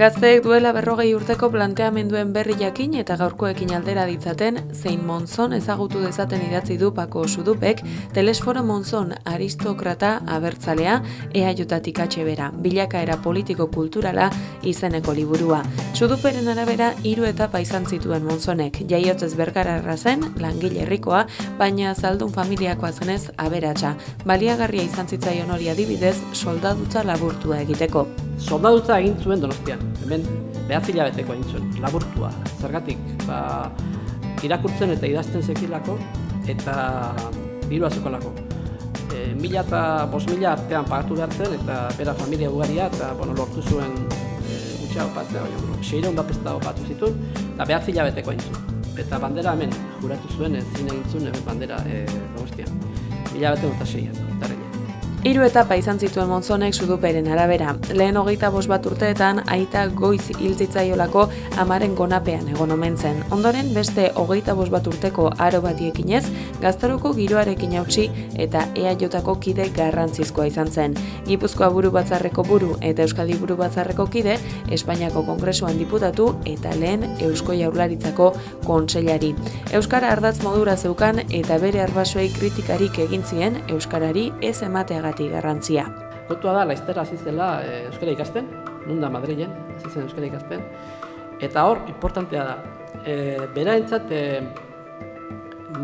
Gazteek duela 40 urteko planteamenduen berri jakin eta gaurkoekin aldera ditzaten, zein Monzon ezagutu dezaten idatzi du Pako Sudupek, Telesforo Monzon aristokrata abertzalea EAJtik atxebera, bilakaera politiko-kulturala izeneko liburua. Suduperen arabera 3 etapa izan zituen Monzonek, jaiotzez bergararra zen, langile herrikoa, baina zaldun familiakoa zenez aberatsa. Baliagarria izan zitzaion hori adibidez, soldadutza laburtua egiteko. Soldadutza egin zuen Donostian, hemen 9 hilabeteko egin zuen, laburtua. Zergatik, irakurtzen eta idazten zekilako eta dirua zekolako. 1000 eta 5000 artean pagatu behar zen eta bera familia ugaria eta lortu zuen gutxea opatzea, 600 bapesta opatu zituen eta 9 hilabeteko egin zuen. Eta bandera hemen juratu zuen, zin egin zuen hemen bandera Donostian. 1006an. 3 etapa izan zituen Monzonek Suduperen arabera. Lehen 25 urteetan aita goiz hiltzitzaiolako amaren gonapean egon omen zen. Ondoren beste 25 urteko aro batiekinez, Gaztaroko giroarekin hautsi eta EAJko kide garrantzizkoa izan zen. Gipuzkoa buru batzarreko buru eta Euskadi buru batzarreko kide, Espainiako Kongresuan diputatu eta lehen Eusko Jaurlaritzako kontseilari. Euskara ardatz modura zeukan eta bere arbasoei kritikarik egin zien Euskarari ez emateagatik garrantzia. Kontua da, laiztera hasi zela euskara ikasten, nunda Madrilen, hasi zen euskara ikasten, eta hor, importantea da, beraentzat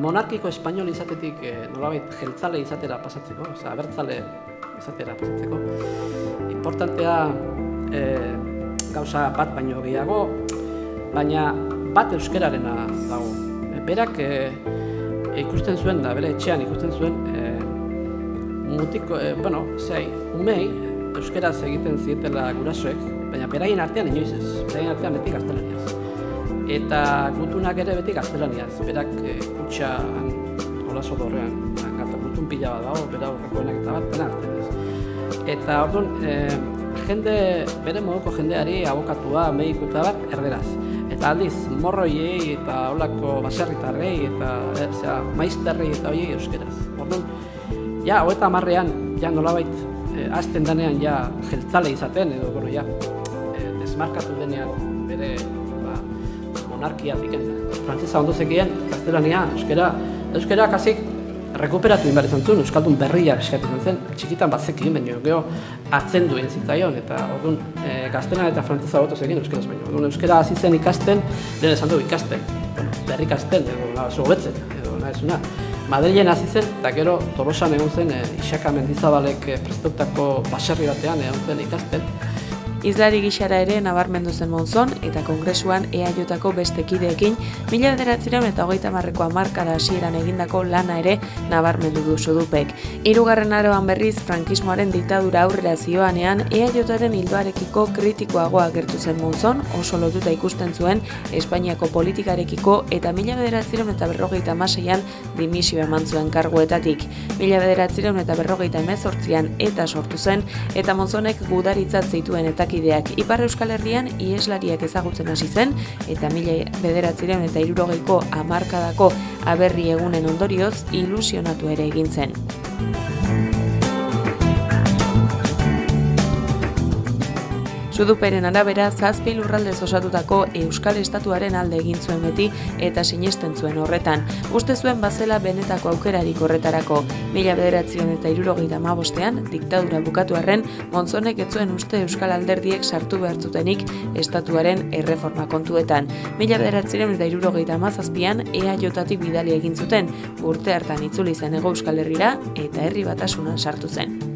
monarkiko espainol izatetik nolabait jeltzale izatera pasatzeko, abertzale izatera pasatzeko. Importantea gauza bat baino gehiago, baina bat euskararena dago. Berak ikusten zuen da, bere etxean ikusten zuen, umei euskeraz egiten zietela gurasoek, baina beraien artean inoiz ez, beraien artean beti gaztelaniaz. Eta gutunak ere beti gaztelaniaz, berak kutxan, olaso dorrean, gutun pila bat dago, bera horrekoenak eta bat, dena artean ez. Eta orduan, bere moduko jendeari abokatua, mediko eta bat, erderaz. Eta aldiz, morroiei eta holako baserritarrei eta maizterrei eta hoiei euskeraz. Orduan, ja, 30ean, nolabait, hasten denean jeltzale izaten, edo, desmarkatu denean bere monarkiatik. Frantzesa ondo zekien, gaztelania, euskera kasik rekuperatu inbar izan zuen, euskaldun berria eskatzen zen, txikitan bat zekin, baina gero atzen duen zitzaion, eta orduan gaztelania eta frantzesa goto zekien euskeraz baino. Orduan euskera hasi zen ikasten, lehen esan du ikasten, berri ikasten, edo zobetzen, edo nahezuna. Madrilen hasi zen, eta gero Tolosan egon zen Isaka Mendizabalek prestautako baserri batean egon zen ikasten. Hizlari gixara ere nabarmendu zen Monzon eta Kongresuan EAJko beste kideekin 1930ko hamarkada hasieran egindako lana ere nabarmendu du Sudupek. 3. aroan berriz frankismoaren diktadura aurrera zioanean EAJren ildoarekiko kritikoagoa agertu zen Monzon, oso lotuta ikusten zuen Espainiako politikarekiko eta 1956an dimisio eman zuen karguetatik. 1958an eta sortu zen eta Monzonek gudaritzat zituen eta kideak Ipar Euskal Herrian iheslariak ezagutzen hasi zen eta 1960ko hamarkadako aberri egunen ondorioz ilusionatu ere egin zen. Suduperen arabera, 7 lurraldez osatutako Euskal Estatuaren alde egin zuen beti eta sinesten zuen horretan. Uste zuen bazela benetako aukerarik horretarako. 1975an, diktadura bukatu arren, Monzonek ez zuen uste Euskal Alderdiek sartu behar zutenik estatuaren erreforma kontuetan. 1977an EAJtik bidali egin zuten, urte hartan itzuli zen Hego Euskal Herrira eta Herri Batasunan sartu zen.